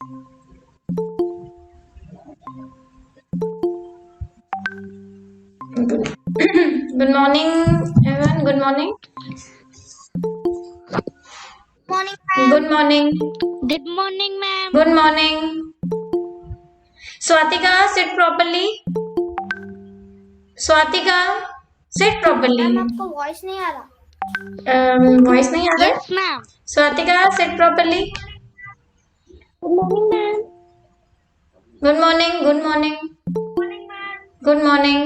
Good, good morning, everyone. Good morning. Morning, Good morning. Good morning, ma'am. Good morning. Swatika, sit properly. Swatika, sit properly. Ma'am आपको voice नहीं आ रहा? Voice नहीं आ रहा है? Yes, ma'am. Swatika, sit properly. Good morning, ma'am. Good morning. Good morning. Good morning.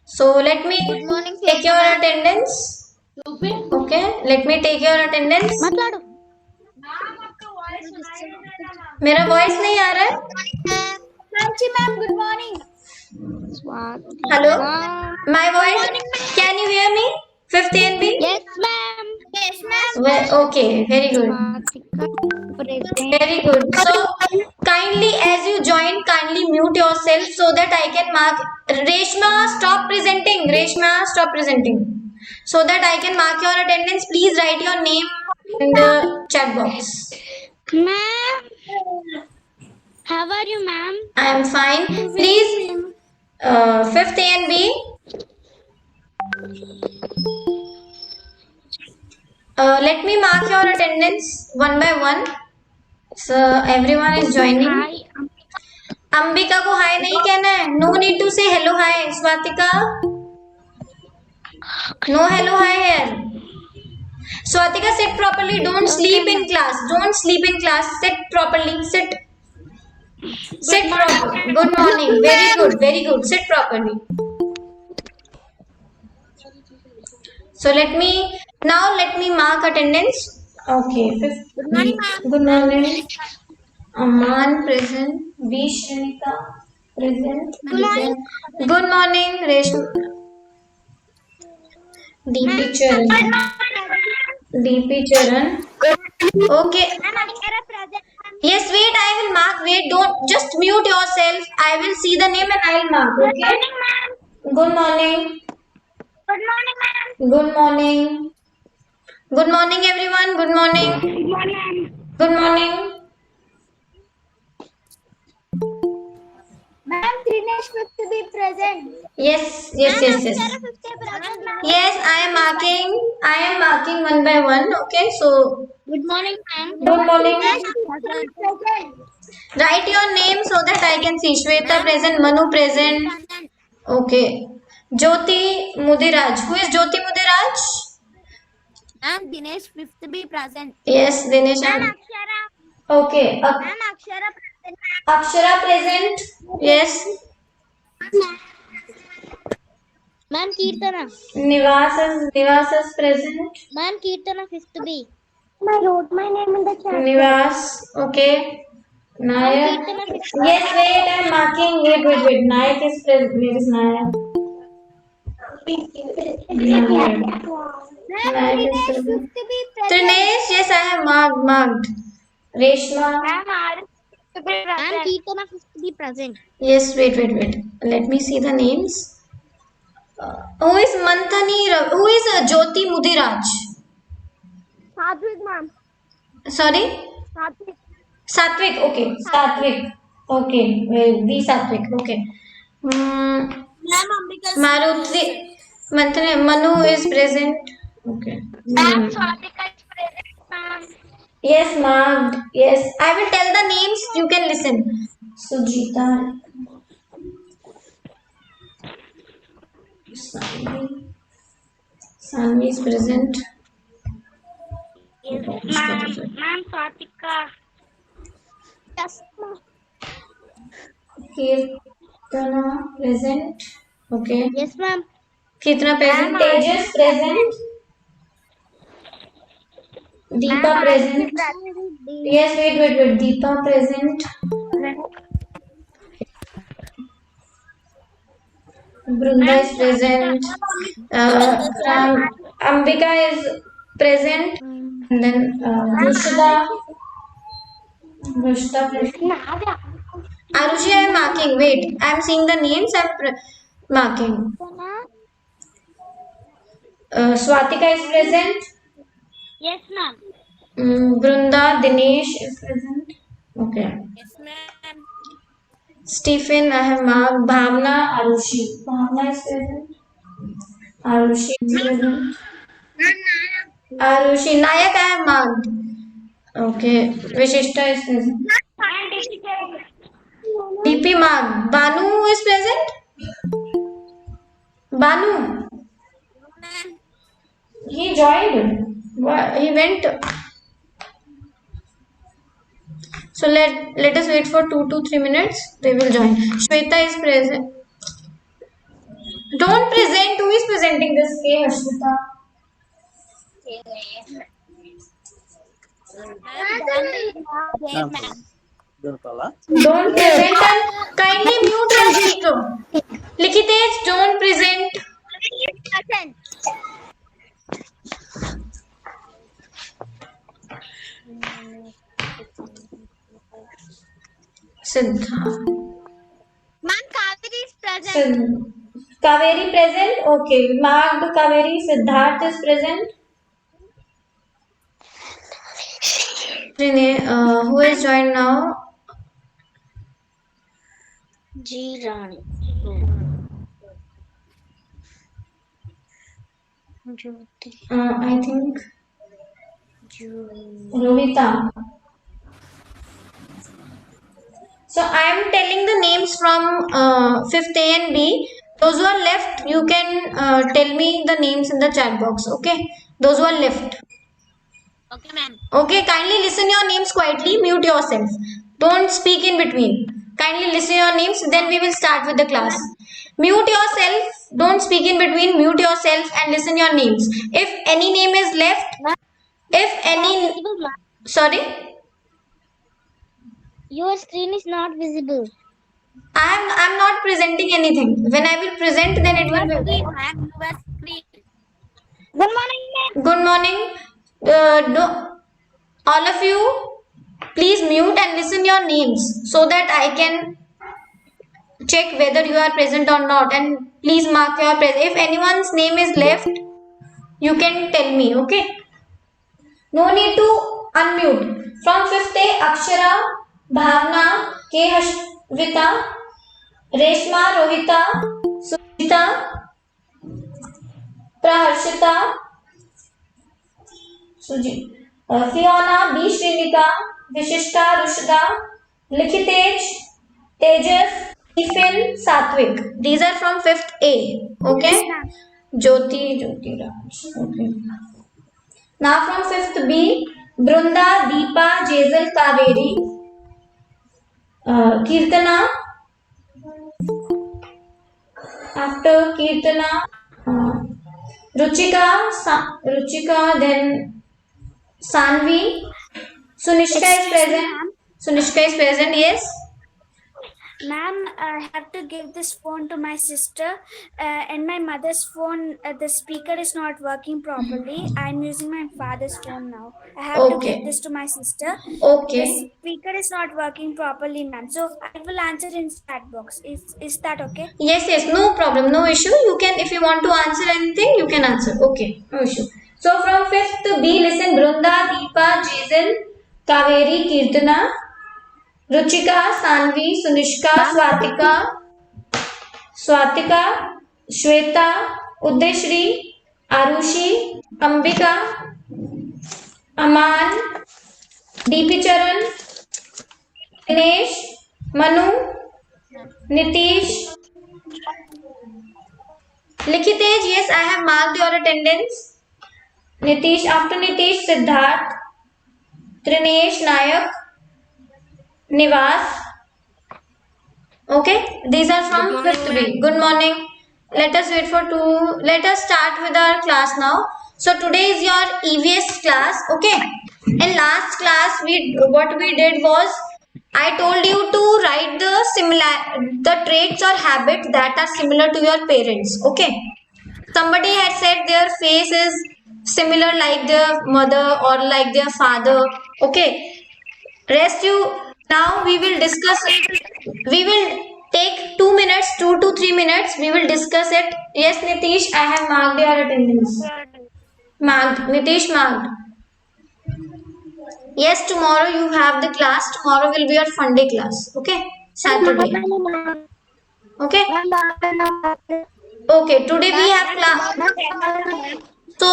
So let me Good morning, take your ma'am. attendance. Okay, let me take your attendance. माట్లాडो. मेरा voice नहीं आ रहा है? Nancy, ma'am. Good morning. Hello, Ma'am. my voice. Can you hear me? Fifth ANB. Yes, ma'am. Yes, ma'am. Well, okay, very good. Very good. So kindly, as you join, kindly mute yourself so that I can mark. Reshma, stop presenting. Reshma, stop presenting. So that I can mark your attendance. Please write your name in the chat box. Ma'am. How are you, ma'am? I am fine. Please, fifth A and B. Let me mark your attendance one by one. So everyone is joining. Hi. Ambika को हाय नहीं कहना है. No need to say hello hi. Swatika, no hello hi here. Swatika, sit properly. Don't sleep in class. Don't sleep in class. Sit properly. Sit. Sit properly. Good morning. Very good. Very good. Sit properly. So let me mark attendance. Okay. Good morning, ma'am. Good morning. Aman present. B Shrenika present. Good morning. Good morning. Reshma. DP Charan. DP Charan. Okay. Yes, wait, I will mark. Wait, don't just mute yourself. I will see the name and I will mark. Okay. Good morning. Good morning, ma'am. Good morning. Good morning, everyone. Good morning. Good morning. Good morning. Ma'am, Trinesh to be present. Yes. Yes, I am marking. I am marking one by one. Okay, so Good morning, ma'am. good morning. Present. Write your name so that I can see. Shweta present. Manu present. Okay. Jyoti Mudiraj. Who is Jyoti Mudiraj? Ma'am, Dinesh fifth be present. Yes, Dinesh. Ma'am, Akshara. Okay. Ma'am, Akshara present. Akshara present. Yes. Ma'am, Kirtana. Nivas is present. Ma'am, Kirtana fifth B. I wrote my name in the chat. Nivas. Okay. Nayak. Kirtana fifth. Yes, wait. I'm marking. Wait. Nayak is present. Where is Nayak? Nayak. Ma'am, Nayak is Dinesh present. fifth be present. Trinesh. Yes, I have marked. Reshma. Ma'am, Kirtana fifth be present. Yes, wait. Let me see the names. Who is Manthani? Who is Jyoti Mudiraj? Sadhvik, ma'am. Sorry? Sadhvik. Satvik. Okay. Satvik. Okay. The Satvik. Okay. Ma'am, Ambika. Maruti. Manthani. Manu is present. Okay. Ma'am, Swatika is present, ma'am. Yes, marked. Yes. I will tell the names. You can listen. Sujita. Sanvi is present. Yes, ma'am, Swatika. Yes, ma'am. Kirtana present. Okay. Yes, ma'am. Kirtana present. Tejas present. Deepa present. Yes, wait. Deepa present. Brunda is present. Ambika is present. And then Rushida present. Arushi, I am marking. Wait, I am seeing the names. I am marking. Swatika is present. Yes, ma'am. Brunda, Dinesh is present. Okay. Yes, ma'am. Stephen, I have marked. Bhavna, Arushi. Bhavna is present. Arushi is present. Arushi, Nayak, I have marked. Okay. Vishishta is present. DP marked. Banu is present. Banu, Ma'am. he joined. He went. So let us wait for 2 to 3 minutes. They will join. Shweta is present. Don't present. Who is presenting this game, Shweta? Ma'am, game, ma'am. Don't present and kindly mute your speaker. Likitej, don't present. Present. Siddha. Ma'am, Kaveri is present. Kaveri present. Okay. Marked Kaveri. Siddharth is present. Who is joined now? G Rani. Jyoti. I think Rohita. So I am telling the names from 5th A and B. Those who are left, you can tell me the names in the chat box. Okay. Those who are left. Okay, ma'am. Okay. Kindly listen your names quietly. Mute yourself. Don't speak in between. Kindly listen your names. Then we will start with the class. Mute yourself. Don't speak in between. Mute yourself and listen your names. If any name is left, if any, sorry. Your screen is not visible. I'm not presenting anything. When I will present, then it will be. Ma'am, your screen. Good morning, ma'am. Good morning. All of you, please mute and listen your names so that I can check whether you are present or not. And please mark your present. If anyone's name is left, you can tell me. Okay. No need to unmute. From 5th A, Akshara, Bhavna, K. Hashvita, Reshma, Rohita, Sujita, Praharshita, Fiona, B. Srinika, Vishishta, Rushda, Likhitej, Tejas, Stephen, Satvik. These are from 5th A. Okay? Jyoti Raj. Okay. Now from 5th B, Brunda, Deepa, Jazel, Kaveri, Kirtana. After Kirtana, Ruchika, then Sanvi. Sunishka is present. Sunishka is present, yes. Ma'am, I have to give this phone to my sister, and my mother's phone, the speaker is not working properly. I'm using my father's phone now. I have to Okay. give this to my sister. Okay. The speaker is not working properly, ma'am. So I will answer in chat box. Is that okay? Yes, no problem, no issue. You can, if you want to answer anything, you can answer. Okay, no issue. So from 5th B, listen: Brunda, Deepa, Jason, Kaveri, Kirtana, Ruchika, Sanvi, Sunishka, Swatika, Shweta, Udeshri, Arushi, Ambika, Aman, DP Charan, Dinesh, Manu, Nitish, Likhitej, yes, I have marked your attendance. Nitish, after Nitish, Siddharth, Trinesh, Nayak, Nivas. Okay, these are from 5th B. Good morning. Let us wait for two. Let us start with our class now. So today is your EVS class. Okay. In last class, what we did was I told you to write the traits or habits that are similar to your parents. Okay. Somebody had said their face is similar like their mother or like their father. Okay. Rest you. Now we will discuss. We will take 2 minutes, 2 to 3 minutes. We will discuss it. Yes, Nitish, I have marked your attendance. Marked. Nitish marked. Yes, tomorrow you have the class. Tomorrow will be your fun day class. Okay, Saturday. Okay. Okay. Today we have class. So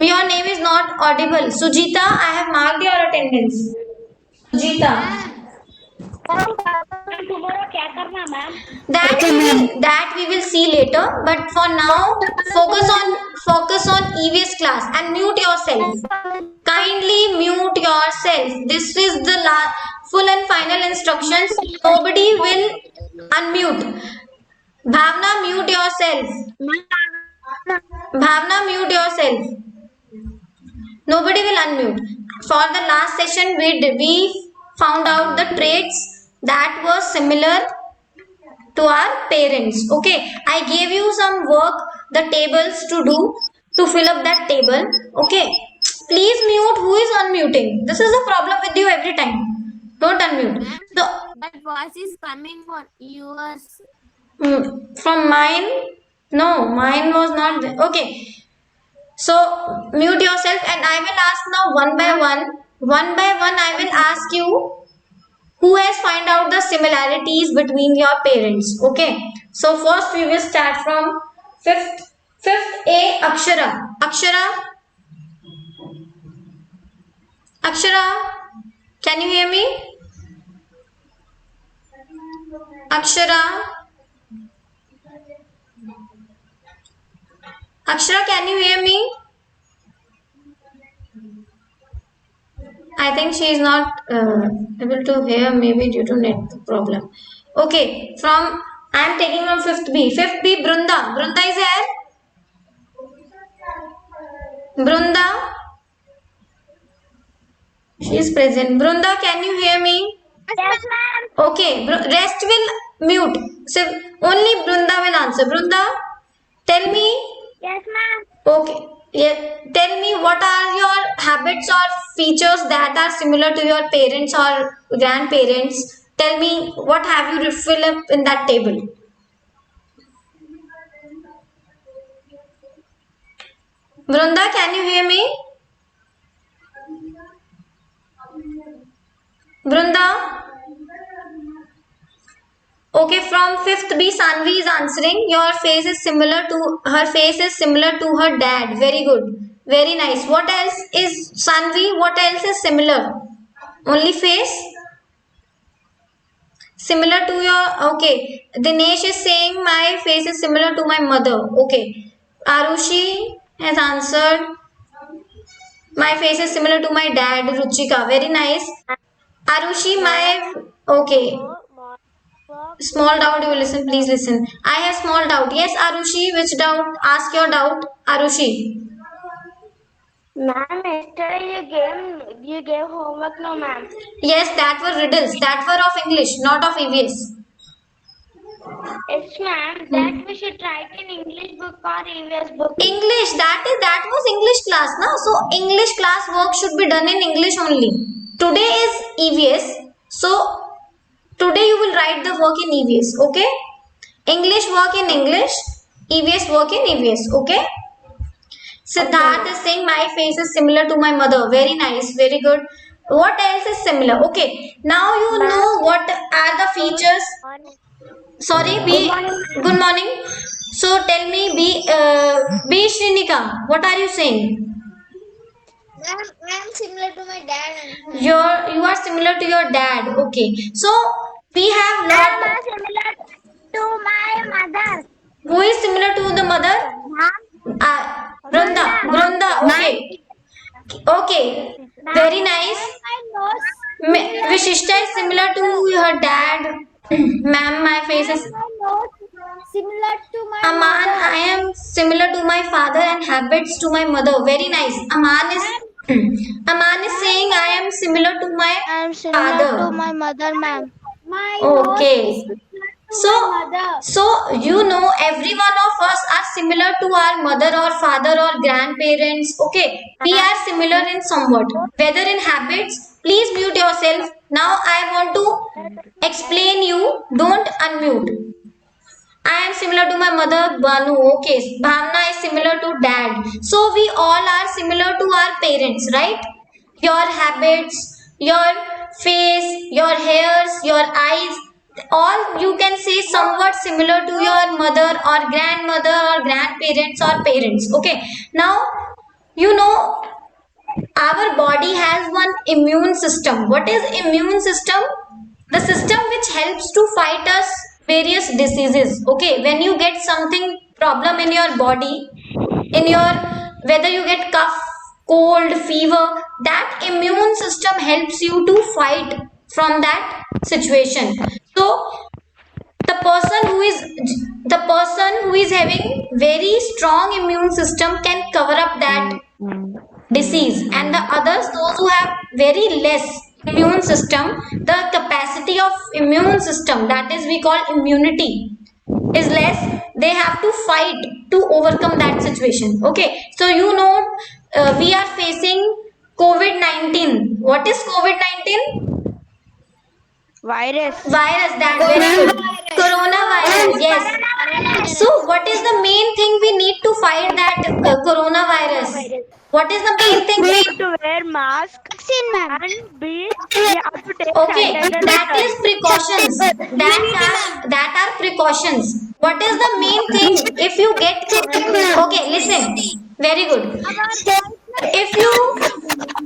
your name is not audible. Sujita, I have marked your attendance. Sujita. That we will see later, but for now focus on EVS class and mute yourself. Kindly mute yourself. This is the full and final instructions. Nobody will unmute. Bhavna, mute yourself. Bhavna, mute yourself. Nobody will unmute. For the last session we found out the traits that were similar to our parents. Okay, I gave you some work, the tables to do, to fill up that table. Okay, please mute. Who is unmuting? This is a problem with you every time. Don't unmute. So That voice is coming for yours. from mine, no, mine was not there. Okay, so mute yourself and I will ask now one by one I will ask you who has find out the similarities between your parents. Okay, so first we will start from fifth A, Akshara, can you hear me? Akshara, can you hear me? I think she is not able to hear, maybe due to net problem. Okay, from I am taking from fifth B. Fifth B, Brunda. Brunda is here. Brunda, she is present. Brunda, can you hear me? Yes, ma'am. Okay, rest will mute. So only Brunda will answer. Brunda, tell me. Yes, ma'am. Okay. Yeah, tell me what are your habits or features that are similar to your parents or grandparents. Tell me what have you fill up in that table. Brunda, can you hear me? Brunda? Okay, from fifth B, Sanvi is answering. Your face is similar to her face is similar to her dad. Very good. Very nice. What else is Sanvi? What else is similar? Only face? Similar to your okay. Dinesh is saying my face is similar to my mother. Okay. Arushi has answered. My face is similar to my dad, Ruchika. Very nice. Arushi, my okay. Small doubt, you will listen. Please listen. I have small doubt. Yes, Arushi. Which doubt? Ask your doubt, Arushi. Ma'am, yesterday you gave homework, no, ma'am. Yes, that were riddles. That were of English, not of EVS. Yes, ma'am. That we should write in English book or EVS book. English. That was English class, na? So English class work should be done in English only. Today is EVS, so today you will write the work in EVS. Okay? English work in English, EVS work in EVS. Okay? Siddharth is saying my face is similar to my mother. Very nice, very good. What else is similar? Okay, now you know what are the features. Sorry, B. Good morning. So tell me, B Shrinika, what are you saying? Ma'am, I am similar to my dad. You are similar to your dad. Okay, so we have I lot. am similar to my mother. Who is similar to the mother? Ma'am. Brunda. Okay. Okay. Very nice. My nose. Vishishta is similar to her dad. Ma'am, my face is. My nose similar to my Aman, mother. I am similar to my father and habits to my mother. Very nice. Aman is saying I am similar to my I am similar father. to my mother, ma'am. My Okay. nose is So, my mother. so you know every one of us are similar to our mother or father or grandparents. Okay, we are similar in somewhat. Whether in habits, please mute yourself. Now I want to explain you. Don't unmute. I am similar to my mother, Banu. Okay, Bhavna is similar to dad. So we all are similar to our parents, right? Your habits, your face, your hairs, your eyes, all you can say somewhat similar to your mother or grandmother or grandparents or parents. Okay, now you know our body has one immune system. What is immune system? The system which helps to fight us various diseases. Okay, when you get something problem in your body, in your whether you get cough, cold, fever, that immune system helps you to fight from that situation. So the person who is having very strong immune system can cover up that disease, and the others, those who have very less immune system, the capacity of immune system, that is we call immunity, is less. They have to fight to overcome that situation. Okay, so you know we are facing COVID-19. What is COVID-19? Virus. Virus, that very good. Coronavirus, yes. So what is the main thing we need to fight that coronavirus? What is the main thing? We need to wear mask and we have to take Okay, sanitizer. that is precautions. That are precautions. What is the main thing? If you get okay, listen. Very good.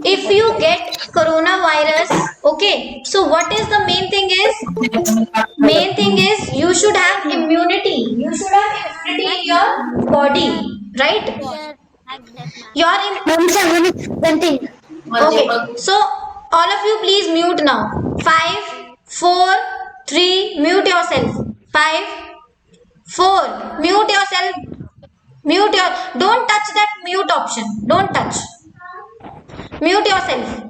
If you get coronavirus, okay. So what is the main thing is? Main thing is you should have immunity. You should have immunity in your body, right? Your okay. So all of you please mute now. 5, 4, 3. Mute yourself. 5, 4. Mute yourself. Mute your. Don't touch that mute option. Don't touch. Mute yourself.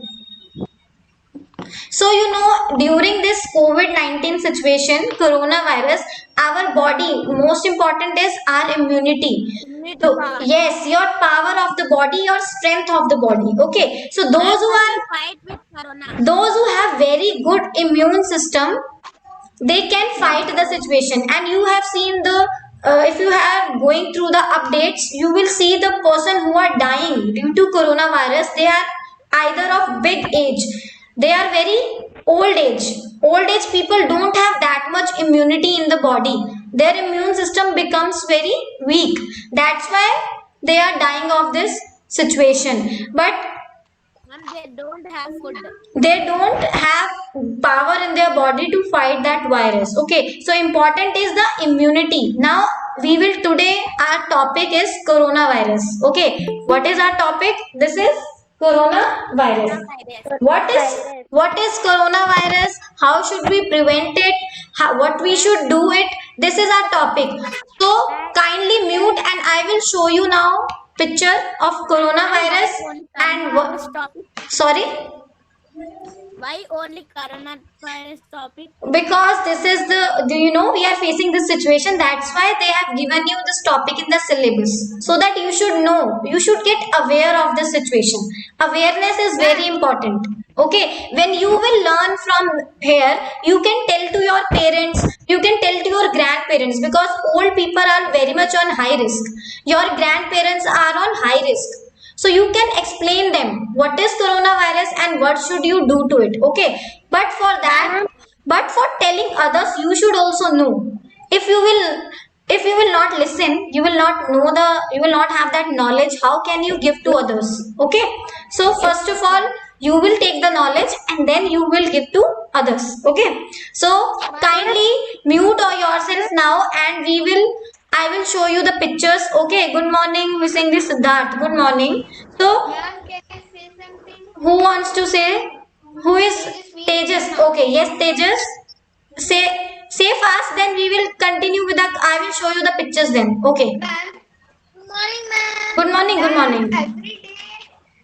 So you know during this COVID-19 situation, coronavirus, our body, most important is our immunity. So, yes, your power of the body, your strength of the body. Okay. So those who have very good immune system, they can fight the situation. And you have seen the if you are going through the updates, you will see the person who are dying due to coronavirus. They are either of big age, they are very old age. Old age people don't have that much immunity in the body. Their immune system becomes very weak. That's why they are dying of this situation. But they don't have food. they don't have power in their body to fight that virus. Okay, so important is the immunity. Now we will today, our topic is coronavirus. Okay, what is our topic? This is coronavirus. What is coronavirus? How should we prevent it? What we should do it? This is our topic. So kindly mute and I will show you now picture of coronavirus and sorry. Why only coronavirus topic? Because this is the, do you know, we are facing this situation. That's why they have given you this topic in the syllabus, so that you should know, you should get aware of the situation. Awareness is very important. Okay, when you will learn from here, you can tell to your parents, you can tell to your grandparents, because old people are very much on high risk. Your grandparents are on high risk. So you can explain them what is coronavirus and what should you do to it. Okay, but for that, but for telling others, you should also know. If you will not listen, you will not know you will not have that knowledge. How can you give to others? Okay, so first of all, you will take the knowledge and then you will give to others. Okay, so kindly mute yourself now and I will show you the pictures. Okay, good morning, Miss English Siddharth. Good morning. So, Ma'am, can I say something? who wants to say? Who is Tejas? Okay, yes, Tejas. Say fast, then we will continue with the. I will show you the pictures then. Okay. Ma'am. Good morning, ma'am. Good morning, good morning. Every day,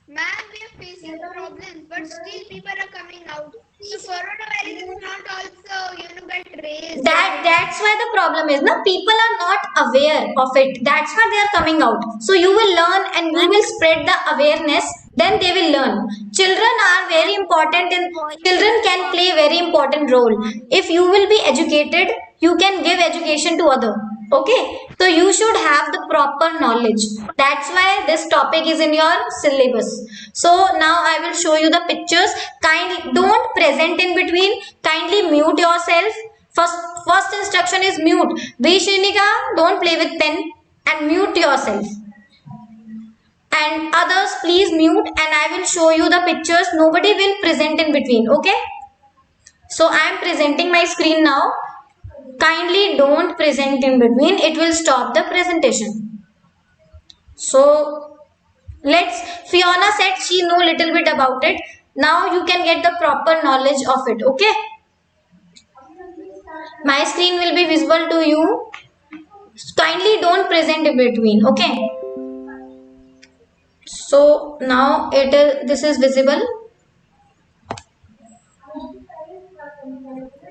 ma'am, we are facing problems, but still people are coming out. So coronavirus is not also, get raised. That's why the problem is, no, people are not aware of it. That's why they are coming out. So you will learn and you will spread the awareness. Then they will learn. Children are very important. Children can play very important role. If you will be educated, you can give education to other. Okay, so you should have the proper knowledge. That's why this topic is in your syllabus. So now I will show you the pictures. Kindly don't present in between. Kindly mute yourself. First instruction is mute. B Shrinika, don't play with pen and mute yourself. And others, please mute, and I will show you the pictures. Nobody will present in between. Okay. So I am presenting my screen now. Kindly don't present in between. It will stop the presentation. So Fiona said she know little bit about it. Now you can get the proper knowledge of it. Okay. My screen will be visible to you. Kindly don't present in between. Okay. So now this is visible.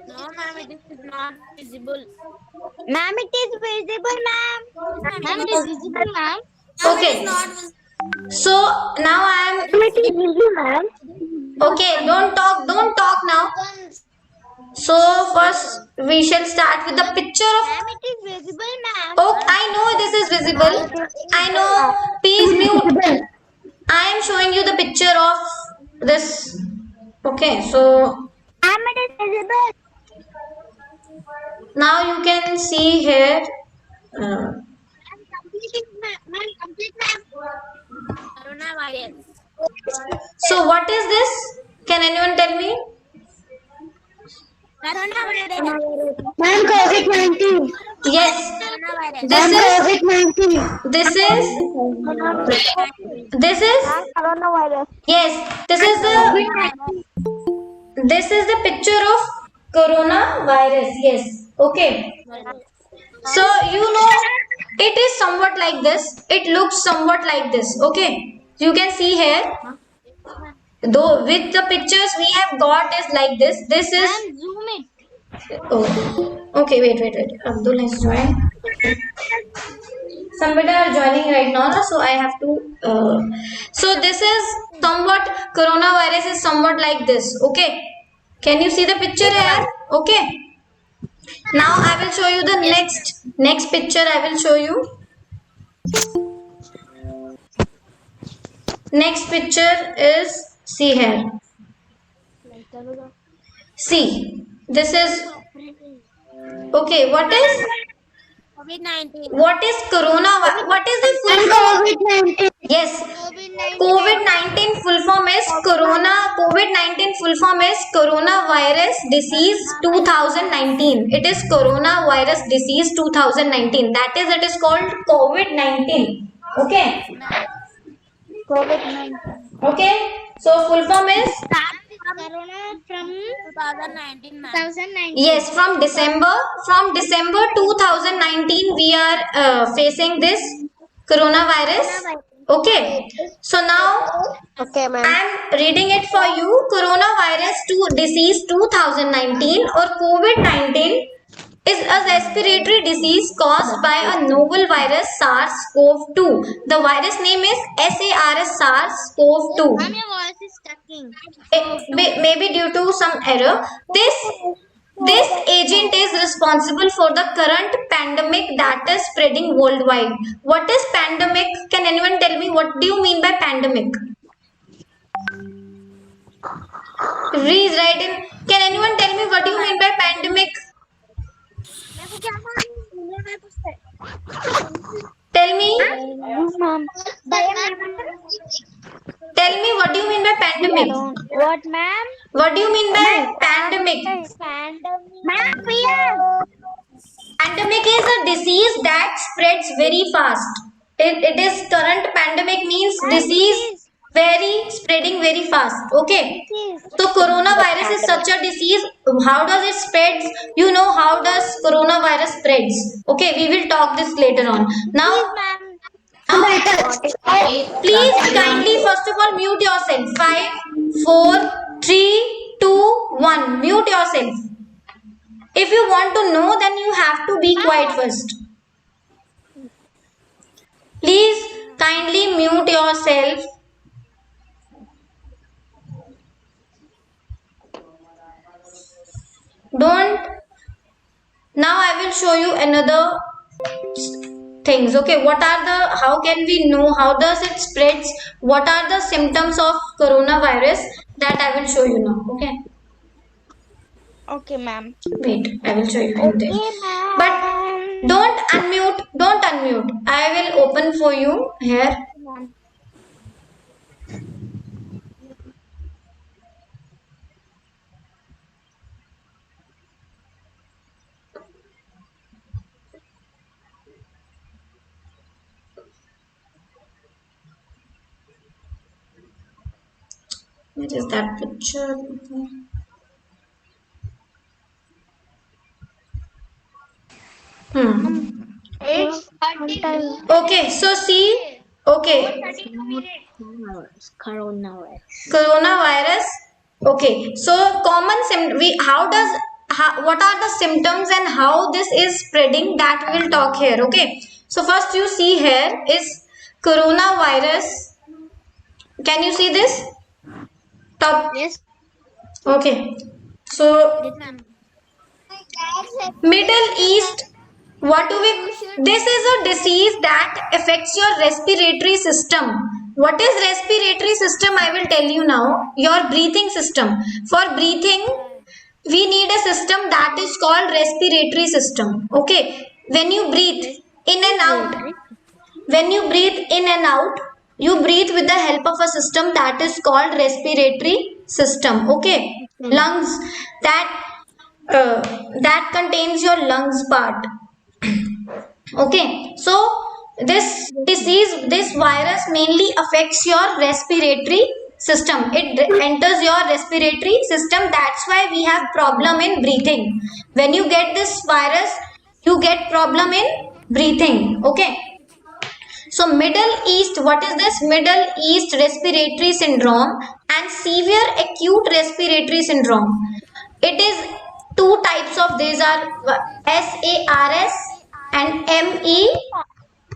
No, ma'am, it is not visible. Ma'am, it is visible, ma'am. Ma'am, it is visible, ma'am. Okay. So now I am It is visible, ma'am. okay. Don't talk now. So first we shall start with the picture of. Ma'am, it is visible, ma'am. Oh, I know this is visible. I know. Please mute. I am showing you the picture of this. Okay, so Ma'am, it is visible. now you can see here. Ma'am, complete, ma'am. Coronavirus. So what is this? Can anyone tell me? Coronavirus. Ma'am, COVID-19. Yes. Coronavirus. This is Coronavirus. yes. This is the picture of coronavirus. Yes. Okay. So you know it is somewhat like this. It looks somewhat like this. Okay. You can see here. Though with the pictures we have got is like this. This is Ma'am, zoom it. oh. Okay. Wait. Abdul has joined. Somebody are joining right now, so I have to. So this is somewhat coronavirus is somewhat like this. Okay. Can you see the picture here? Okay. Now I will show you the next picture. I will show you. Next picture is see here. See, this is okay. COVID-19. What is corona? What is the full form? Yes, COVID-19 full form is corona. COVID-19 full form is coronavirus disease 2019. It is coronavirus disease 2019. That is, it is called COVID-19. Okay. COVID-19. Okay. So full form is Corona from 2019, ma'am. 2019. yes, from December 2019 we are facing this coronavirus. Okay. So now Okay, ma'am. I am reading it for you. Coronavirus disease 2019 or COVID-19 is a respiratory disease caused by a novel virus SARS-CoV-2. The virus name is SARS SARS-CoV-2. Ma'am, your voice is stucking. Maybe due to some error. This agent is responsible for the current pandemic that is spreading worldwide. What is pandemic? Can anyone tell me what do you mean by pandemic? Please write in. Can anyone tell me what do you mean by pandemic? Tell me. Tell me what do you mean by pandemic? What, ma'am? What do you mean by pandemic? Ma'am, fear. Pandemic is a disease that spreads very fast. It is current pandemic means disease spreading very fast. Okay. So coronavirus is such a disease. How does it spread? You know how does coronavirus spreads? Okay, we will talk this later on. Now, please kindly first of all mute yourself. 5, 4, 3, 2, 1. Mute yourself. If you want to know, then you have to be quiet first. Please kindly mute yourself. Don't. Now I will show you another things. Okay, what are the, how can we know, how does it spreads, what are the symptoms of coronavirus, that I will show you now. Okay, Okay, ma'am. wait, I will show you there. Okay, ma'am. But don't unmute, I will open for you here. Ma'am. Where is that picture? It's 30 minutes. Okay, so see, okay, 32 minutes. coronavirus. Okay, so common what are the symptoms and how this is spreading, that we'll talk here. Okay, so first you see here is coronavirus. Can you see this top? Yes. Okay, so Yes, ma'am. Middle East, what do we, this is a disease that affects your respiratory system. What is respiratory system? I will tell you now. Your breathing system. For breathing, we need a system that is called respiratory system. Okay, when you breathe in and out, when you breathe in and out, you breathe with the help of a system that is called respiratory system. Okay, lungs, that that contains your lungs part. Okay, so this disease, this virus mainly affects your respiratory system. It enters your respiratory system. That's why we have problem in breathing. When you get this virus, you get problem in breathing. Okay, so Middle East, what is this? Middle East respiratory syndrome and severe acute respiratory syndrome. It is two types of, these are SARS and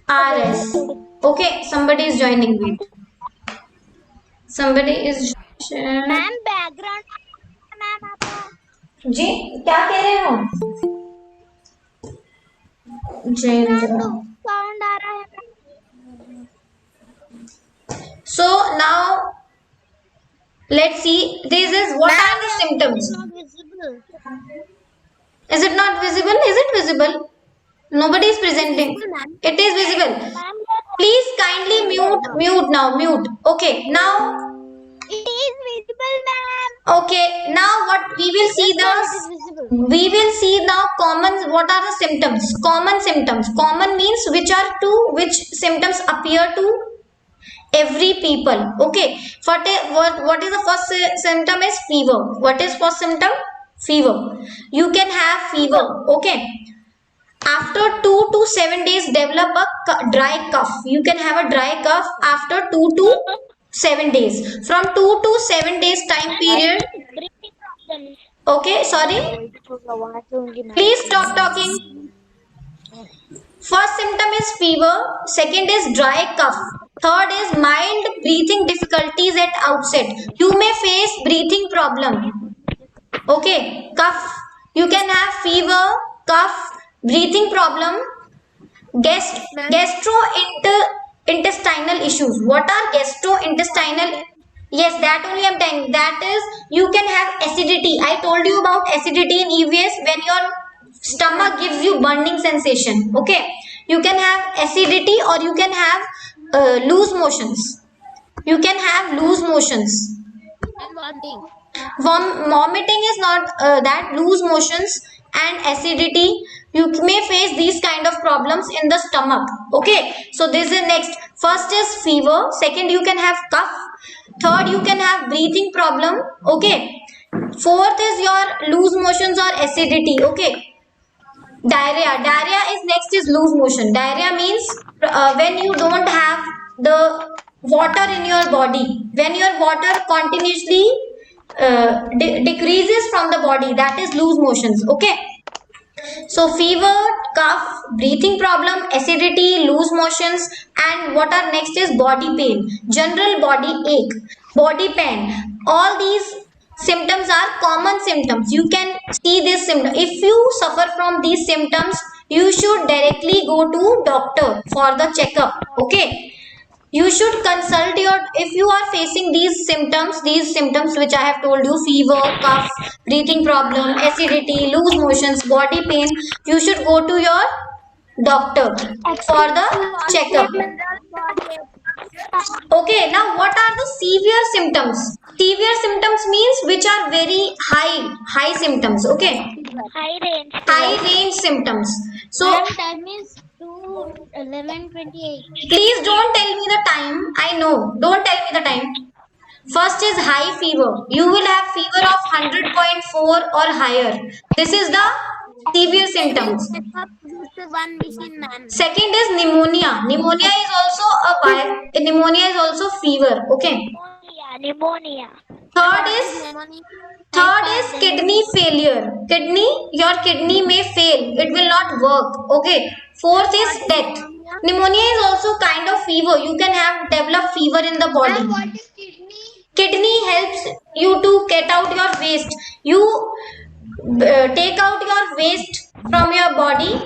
MERS. Okay, somebody is joining me. Somebody is. Ma'am, background. Ma'am, आपका जी क्या कह रहे हो? Jendra. sound आ रहा है. So now let's see. This is what are the symptoms? Not visible. Is it not visible? Is it visible? Nobody is presenting. It is visible. Ma'am, Please kindly mute now. Mute. Okay. Now. it is visible, ma'am. Okay. Now what we will see It is visible. we will see now common, what are the symptoms? Common symptoms. Common means which symptoms appear to every people. Okay, what is the first symptom is fever. What is first symptom? Fever. You can have fever. Okay, after 2 to 7 days develop a dry cough. You can have a dry cough after 2 to 7 days. From 2 to 7 days time period. Breathing problems. Okay, sorry, please stop talking. First symptom is fever, second is dry cough, third is mild breathing difficulties at outset. You may face breathing problem. Okay, cough. You can have fever, cough, breathing problem, gastrointestinal issues. What are gastrointestinal? Yes, that only I'm telling. That is, you can have acidity. I told you about acidity in EVS, when your stomach gives you burning sensation. Okay, you can have acidity or you can have loose motions. You can have loose motions. And vomiting. Vomiting is not that, loose motions and acidity. You may face these kind of problems in the stomach. Okay, so this is next. First is fever, second you can have cough, third you can have breathing problem. Okay, fourth is your loose motions or acidity. Okay, diarrhea is next, is loose motion. Diarrhea means when you don't have the water in your body, when your water continuously decreases from the body, that is loose motions. Okay, so fever, cough, breathing problem, acidity, loose motions, and what are next is body pain, general body ache, body pain. All these symptoms are common symptoms. You can see this symptom. If you suffer from these symptoms, you should directly go to doctor for the checkup. Okay, you should consult your, if you are facing these symptoms which I have told you, fever, cough, breathing problem, acidity, loose motions, body pain, you should go to your doctor for the checkup. Okay, now what are the severe symptoms? Severe symptoms means which are very high symptoms. Okay, High range. high range symptoms. So Ma'am, time is 2:11:28. please don't tell me the time. I know. Don't tell me the time. First is high fever. You will have fever of 100.4 or higher. This is the severe symptoms. One machine, ma'am. Second is pneumonia. Pneumonia is also a virus. Pneumonia is also fever. Okay. Pneumonia. Third is kidney failure. Your kidney may fail. It will not work. Okay. Fourth is death. Pneumonia is also kind of fever. You can have develop fever in the body. Ma'am, what is kidney? Kidney helps you to get out your waste. You take out your waste from your body.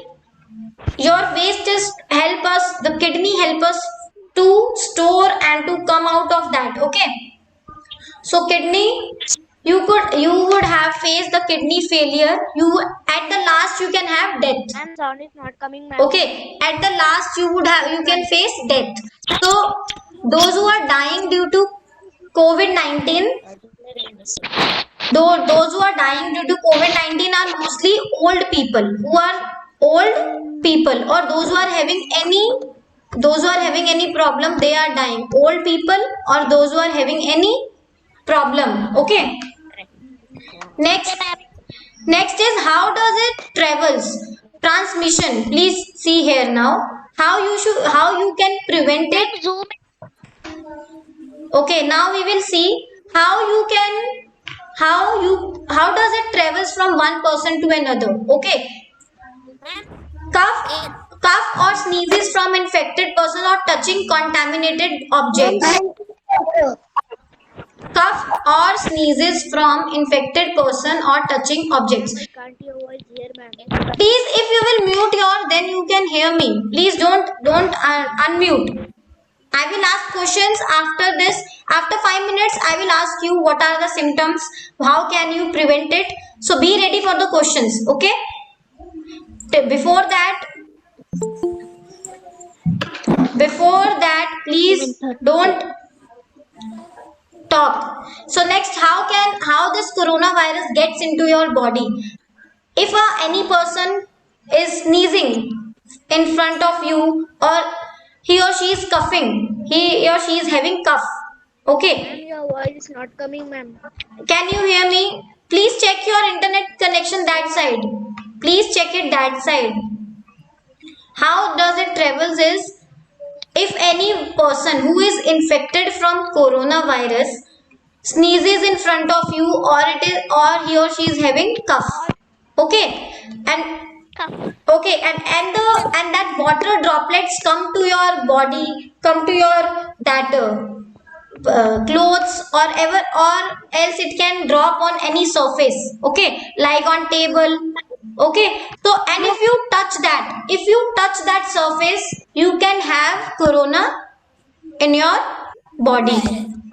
Your waste is help us. The kidney help us to store and to come out of that. Okay. So kidney, you would have faced the kidney failure. You at the last you can have death. Ma'am, sound is not coming, ma'am. Okay, at the last you can face death. So those who are dying due to COVID-19, those who are dying due to COVID-19 are mostly old people or those who are having any problem, they are dying. Old people or those who are having any problem. Okay. Next is how does it travels? Transmission. Please see here now. How you can prevent it. Zoom. Okay, now we will see how does it travels from one person to another. Okay. Cough or sneezes from infected person or touching contaminated objects. Cough or sneezes from infected person or touching objects. Can't your voice hear, ma'am? Please, if you will mute then you can hear me. Please don't unmute. I will ask questions after this. After 5 minutes, I will ask you what are the symptoms, how can you prevent it. So be ready for the questions. Okay. Before that, please don't talk. So next, how this coronavirus gets into your body? If any person is sneezing in front of you, or he or she is coughing, he or she is having cough. Okay. Ma'am, your voice is not coming, ma'am. Can you hear me? Please check your internet connection that side. Please check it that side. How does it travels is, if any person who is infected from coronavirus sneezes in front of you, or he or she is having cough. Okay. And that water droplets come to your body, come to your clothes or else it can drop on any surface. Okay, like on table. Okay, so and if you touch that surface, you can have corona in your body.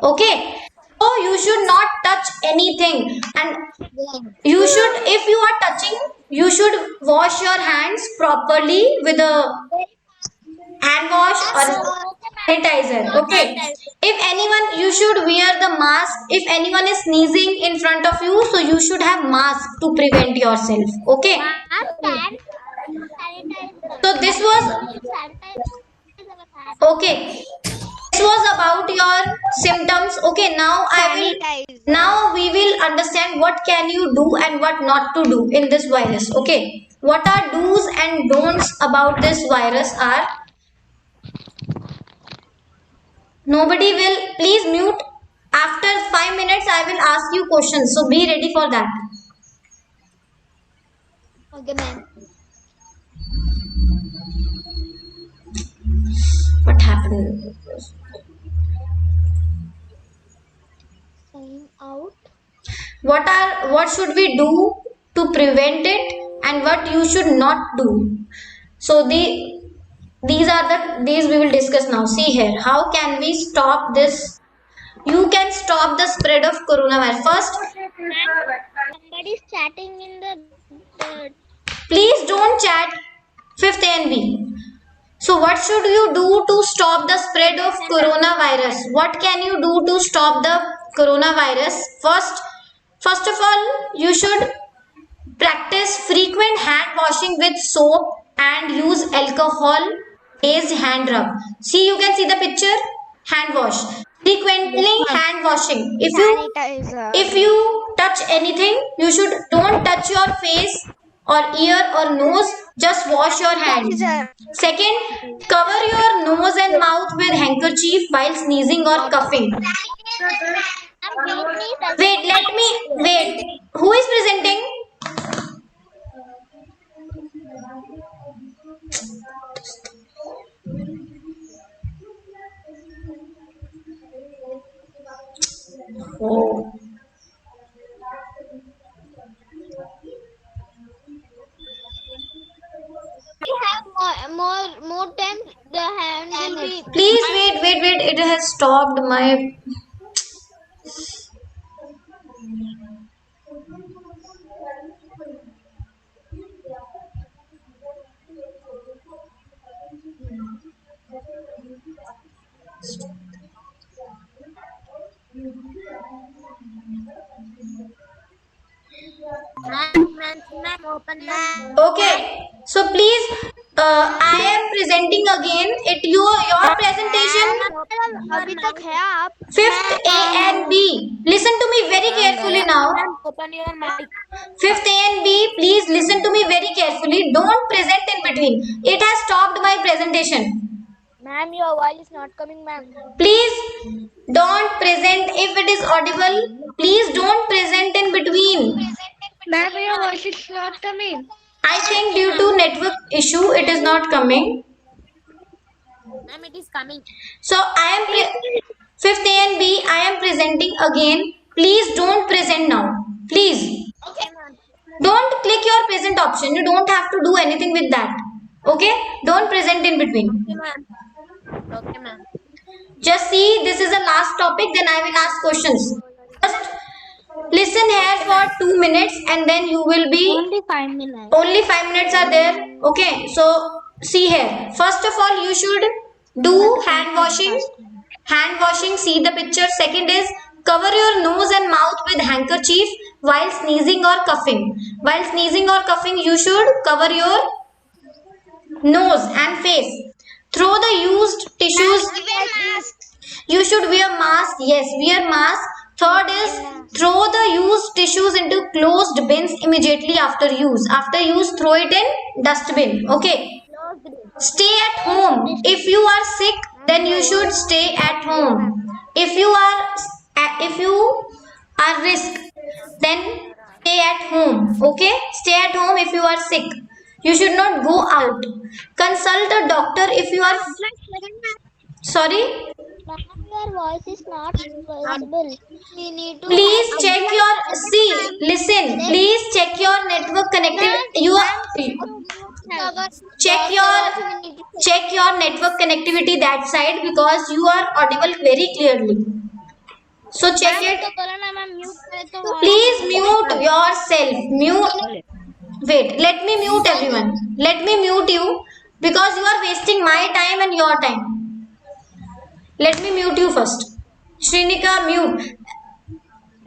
Okay, so you should not touch anything, and you should, if you are touching, you should wash your hands properly with a hand wash or sanitizer. Okay, if anyone, you should wear the mask. If anyone is sneezing in front of you, so you should have mask to prevent yourself. Okay, so this was okay. This was about your symptoms. Okay, now we will understand what can you do and what not to do in this virus. Okay, what are do's and don'ts about this virus are. Nobody will, please mute. After 5 minutes, I will ask you questions. So be ready for that. Okay, ma'am. What happened? Sign out. What should we do to prevent it and what you should not do. So these we will discuss now. See here, how can we stop this? You can stop the spread of coronavirus. First, Somebody's chatting in the please don't chat. Fifth A and B. So what should you do to stop the spread of coronavirus? What can you do to stop the coronavirus? First of all, you should practice frequent hand washing with soap and use alcohol based hand rub. See, you can see the picture. Hand wash. Frequently hand washing. Sanitizer. If you touch anything, you should don't touch your face or ear or nose. Just wash your hands. Second, cover your nose and mouth with handkerchief while sneezing or coughing. Wait. Who is presenting? Oh. we have more time. The hand will be. Please wait. It has stopped my. Ma'am, open the. Okay. So please, I am presenting again. Your presentation. अभी तक है आप? Fifth A and B. Listen to me very carefully now. Open your mic. Fifth A and B, please listen to me very carefully. Don't present in between. It has stopped my presentation. Ma'am, your voice is not coming, ma'am. Please don't present if it is audible. Please don't present in between. Ma'am, your voice is not coming. I think due to network issue, it is not coming. Ma'am, it is coming. So fifth A and B, I am presenting again. Please don't present now. Please. Okay, ma'am. Don't click your present option. You don't have to do anything with that. Okay? Don't present in between. Okay, ma'am. Okay, ma'am. Just see, this is the last topic, then I will ask questions. Just listen here for 2 minutes and then you will be. Only 5 minutes. Only 5 minutes are there. Okay, so see here. First of all, you should do hand washing. Hand washing, see the picture. Second is cover your nose and mouth with handkerchief while sneezing or coughing. While sneezing or coughing, you should cover your nose and face. Throw the used tissues. You should wear mask. Yes, wear mask. Third is throw the used tissues into closed bins immediately after use. After use, throw it in dustbin. Okay. Stay at home. If you are sick, then you should stay at home. If you are risk, then stay at home. Okay. Stay at home if you are sick. You should not go out. Consult a doctor if you are. Sorry. Your voice is not visible. We need to. Please check your. See, listen. Please check your network connectivity. Check your network connectivity that side because you are audible very clearly. So check it. Please mute yourself. Mute. Wait, let me mute everyone. Let me mute you because you are wasting my time and your time. Let me mute you first. Shrinika, mute.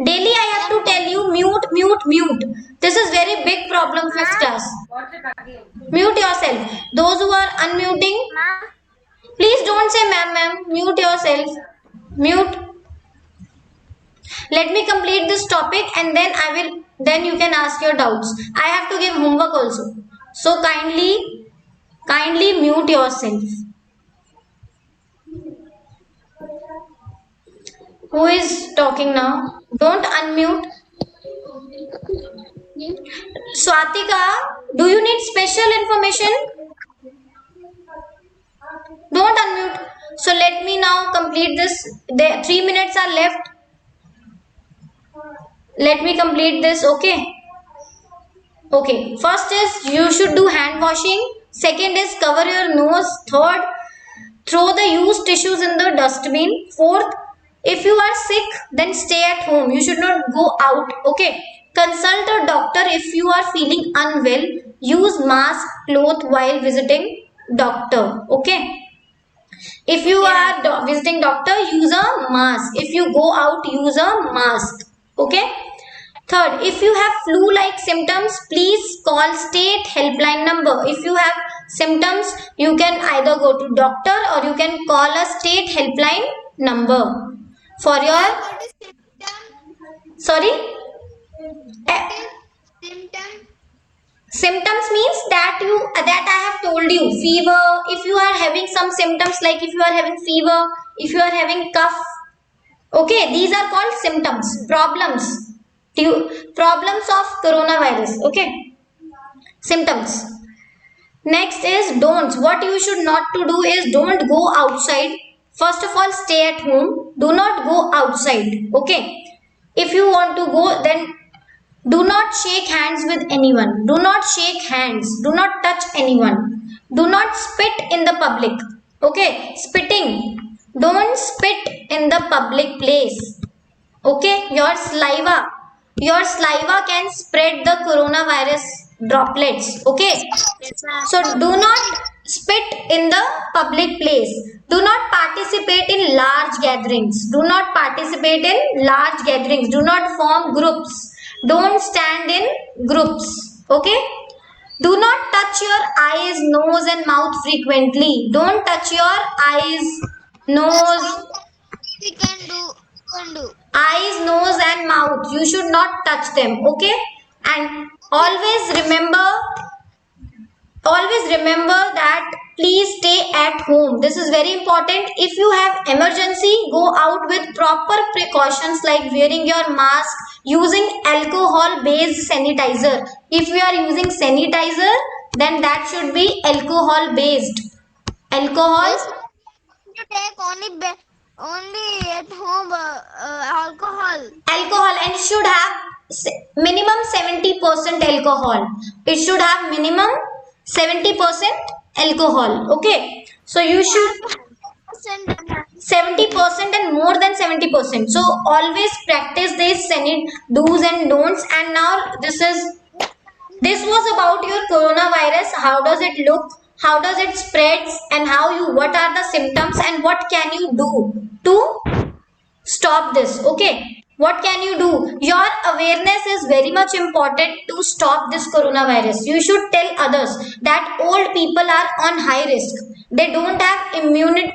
Daily I have to tell you mute. This is very big problem, 5th class. Mute yourself. Those who are unmuting, please don't say ma'am. Mute yourself. Mute. Let me complete this topic and then you can ask your doubts. I have to give homework also. So kindly mute yourself. Who is talking now? Don't unmute. Swatika, do you need special information? Don't unmute. So let me now complete this. 3 minutes are left. Let me complete this, okay? Okay, first is you should do hand washing. Second is cover your nose. Third, throw the used tissues in the dustbin. Fourth, if you are sick, then stay at home. You should not go out. Okay. Consult a doctor if you are feeling unwell. Use mask, cloth while visiting doctor. Okay. If you are visiting doctor, use a mask. If you go out, use a mask. Okay. Third, if you have flu-like symptoms, please call state helpline number. If you have symptoms, you can either go to doctor or you can call a state helpline number for your. What is symptom? Sorry. Eh, Symptom? Symptoms means that I have told you. Fever. If you are having some symptoms like if you are having fever, if you are having cough. Okay, these are called symptoms. Problems of coronavirus. Okay, symptoms. Next is don'ts. What you should not to do is don't go outside. First of all, stay at home. Do not go outside. Okay. If you want to go, then do not shake hands with anyone. Do not shake hands. Do not touch anyone. Do not spit in the public. Okay. Spitting. Don't spit in the public place. Okay. Your saliva can spread the coronavirus droplets. Okay. So do not spit in the public place. Do not participate in large gatherings. Do not participate in large gatherings. Do not form groups. Don't stand in groups. Okay. Do not touch your eyes, nose and mouth frequently. Don't touch your eyes, nose, We can do. eyes, nose and mouth. You should not touch them. Okay. And always remember that please stay at home. This is very important. If you have emergency, go out with proper precautions like wearing your mask, using alcohol based sanitizer. If you are using sanitizer, then that should be alcohol based. Alcohol. You take only at home alcohol. Alcohol, and it should have minimum 70% alcohol. It should have minimum 70% alcohol. Okay. So you should 70% and more than 70%. So always practice this do's and don'ts. And now this was about your coronavirus. How does it look? How does it spreads? And what are the symptoms and what can you do to stop this? Okay. What can you do? Your awareness is very much important to stop this coronavirus. You should tell others that old people are on high risk. They don't have immune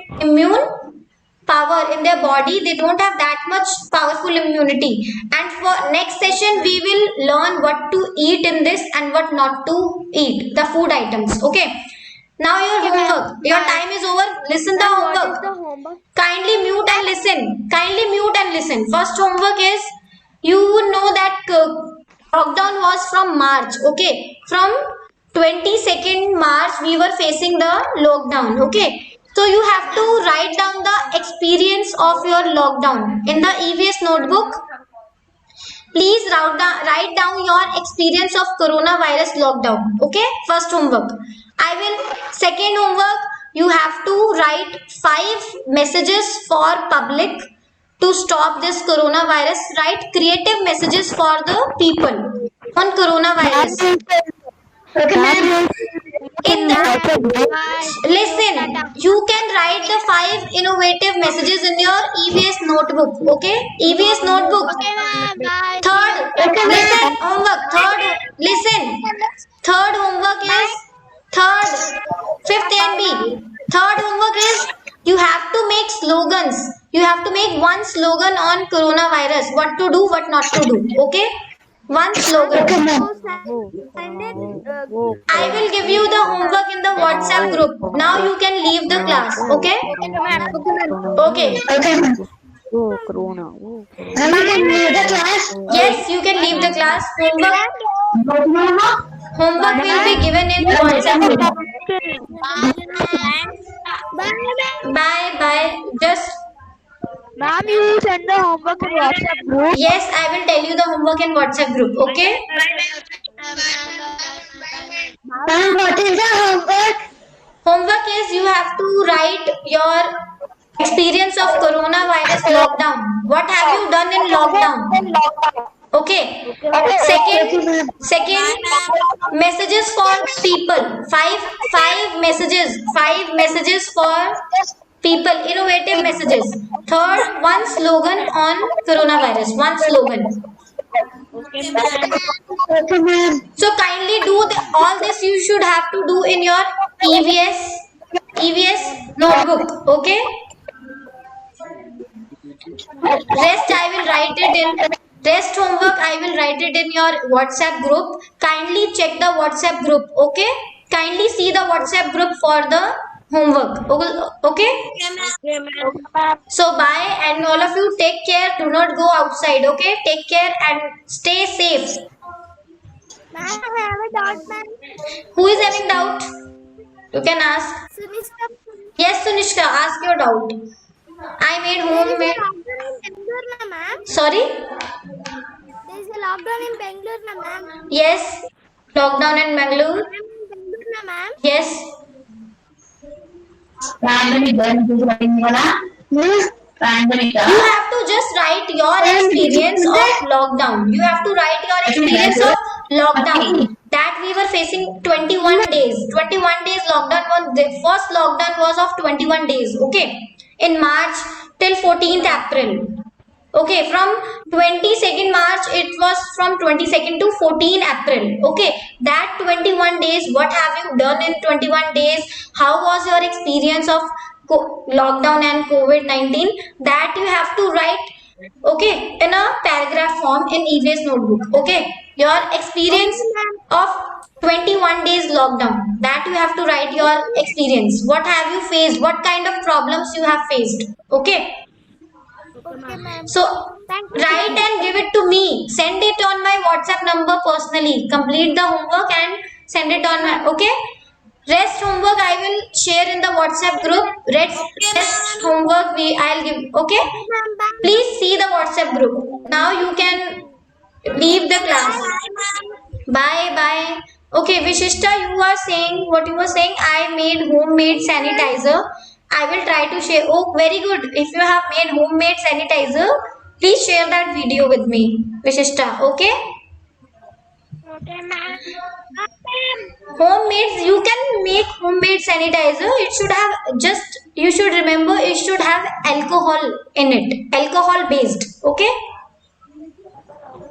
power in their body. They don't have that much powerful immunity. And for next session, we will learn what to eat in this and what not to eat. The food items. Okay. Now your homework. Your time is over. Listen the homework. Kindly mute and listen. Kindly mute and listen. First homework is, you know that lockdown was from March. Okay. From 22nd March we were facing the lockdown. Okay. So you have to write down the experience of your lockdown in the EVS notebook. Please write down your experience of coronavirus lockdown. Okay. First homework. Second homework, you have to write 5 messages for public to stop this coronavirus. Write creative messages for the people on coronavirus. Listen, you can write the 5 innovative messages in your EVS notebook. Okay, EVS notebook. Third, listen, homework. Third homework is fifth NB. Third homework is, you have to make slogans. You have to make one slogan on coronavirus. What to do, what not to do. Okay, one slogan. I will give you the homework in the WhatsApp group. Now you can leave the class. Okay. Okay. Oh, Corona. Oh, Yes, you can leave the class. Homework will be given in WhatsApp group. Bye. Just. Ma'am, you send the homework in WhatsApp group. Yes, I will tell you the homework in WhatsApp group. Okay. Ma'am, what is the homework? Homework is you have to write your experience of coronavirus lockdown. What have you done in lockdown? Okay. Second, messages for people. Five messages for people. Innovative messages. Third, one slogan on coronavirus. One slogan. Okay, ma'am. Okay, ma'am. So kindly do all this. You should have to do in your EVS notebook. Okay. Rest I will write it in. Rest homework I will write it in your WhatsApp group. Kindly check the WhatsApp group. Okay. Kindly see the WhatsApp group for the homework. Okay. Okay, ma'am. So bye, and all of you take care. Do not go outside. Okay. Take care and stay safe. Ma'am, I have a doubt, ma'am. Who is having doubt? You can ask. Sunishka, Yes, Sunishka, ask your doubt. I made homemade. lockdown in Bangalore, na, ma'am. Sorry? There is a lockdown in Bangalore, na, ma'am. Yes. Lockdown in Bangalore. Bangalore, na, ma'am. Yes. You have to just write your experience of lockdown. You have to write your experience of lockdown. That we were facing 21 days. 21 days lockdown was the first lockdown was of 21 days. Okay. In March till 14th April. Okay, from 22nd March, it was from 22nd to 14 April. Okay, that 21 days, what have you done in 21 days? How was your experience of lockdown and COVID-19? That you have to write, okay, in a paragraph form in EVS notebook. Okay, your experience of 21 days lockdown. That you have to write your experience. What have you faced? What kind of problems you have faced? Okay. Okay, ma'am. So write and give it to me. Send it on my WhatsApp number personally. Complete the homework and send it on my rest homework I will share in the WhatsApp group. Rest homework I'll give. Okay. Please see the WhatsApp group. Now you can leave the class. Bye bye. Okay, Vishishta, you are saying what you were saying. I made homemade sanitizer. I will try to share. Oh, very good. If you have made homemade sanitizer, please share that video with me, Vishishta. Okay? Okay, ma'am. Homemade, you can make homemade sanitizer. It should have just, you should remember, it should have alcohol in it. Alcohol based. Okay?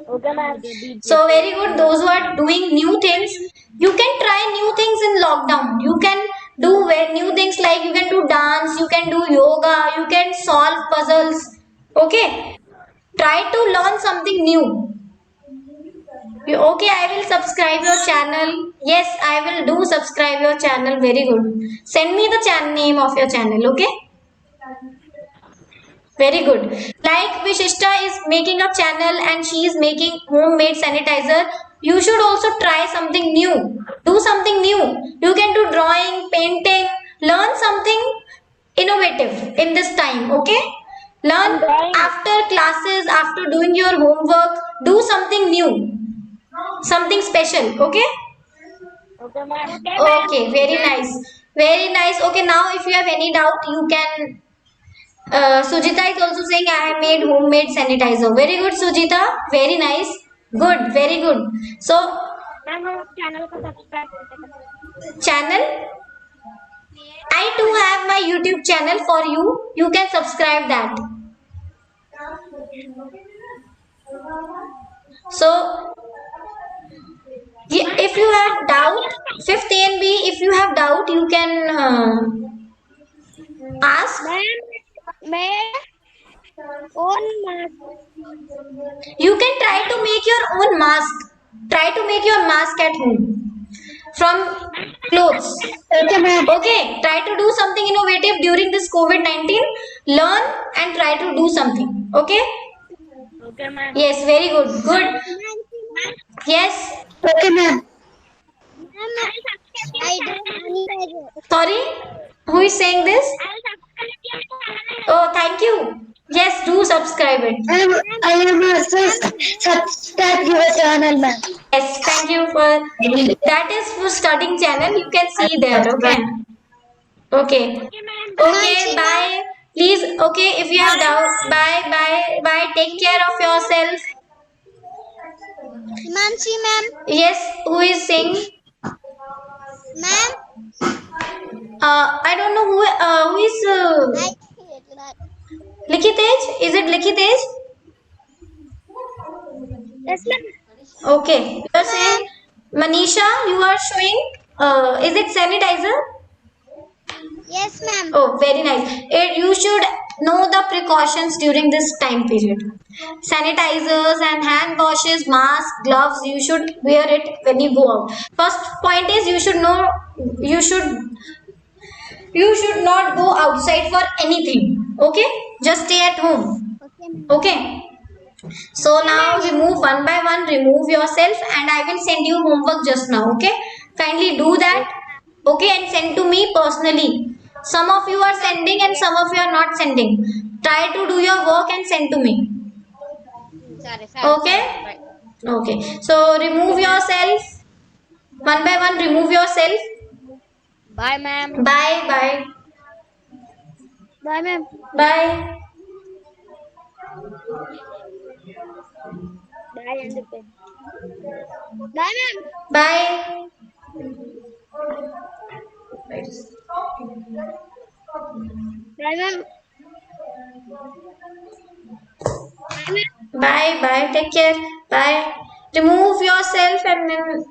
Okay, ma'am. So very good. Those who are doing new things, you can try new things in lockdown. You can do new things like you can do dance, you can do yoga, you can solve puzzles. Okay. Try to learn something new. Okay, I will subscribe your channel. Yes, I will do subscribe your channel. Very good. Send me the name of your channel. Okay. Very good. Like Vishishta is making a channel and she is making homemade sanitizer. You should also try something new. Do something new. You can do drawing, painting, learn something innovative in this time. Okay? Learn after classes, after doing your homework. Do something new. Something special. Okay? Okay, ma'am. Okay. Very nice. Very nice. Okay, now if you have any doubt, you can. Sujita is also saying I have made homemade sanitizer. Very good, Sujita. Very nice. Good. Very good. So, Ma'am, channel को subscribe करें. channel. I too have my YouTube channel for you. You can subscribe that. So, if you have doubt, 5th A and B, if you have doubt, you can ask. मैं own mask. You can try to make your own mask. Try to make your mask at home from clothes. Okay, ma'am. Okay, try to do something innovative during this COVID-19. Learn and try to do something. Okay? Okay, ma'am. Yes, very good. Good. Yes. Okay, ma'am. I don't Sorry? Who is saying this? Oh, thank you. Yes, do subscribe it. I am also subscribe your channel, ma'am. Yes, thank you for that is for studying channel. You can see there. Okay. Okay. Okay. Bye. Please. Okay. If you have doubt, bye. Bye. Bye. Take care of yourself. Himanshi ma'am. Yes. Who is saying? Ma'am. I don't know who is Likitej. Is it Likitej? Yes ma'am. Okay. You are saying Manisha. You are showing. Is it sanitizer? Yes ma'am. Oh, very nice. You should know the precautions during this time period. Sanitizers and hand washes, masks, gloves, you should wear it when you go out. First point is you should know you should you should not go outside for anything. Okay? Just stay at home. Okay ma'am. Okay? So now remove one by one, remove yourself and I will send you homework just now. Okay? Kindly do that. Okay, and send to me personally. Some of you are sending and some of you are not sending. Try to do your work and send to me. Sorry. Okay? Right. Okay. So remove yourself. One by one, remove yourself. Bye ma'am. Bye. Bye. Bye ma'am. Bye. Bye and bye ma'am. Bye. Bye ma'am. Bye ma'am. Bye. Bye. Take care. Bye. Remove yourself and then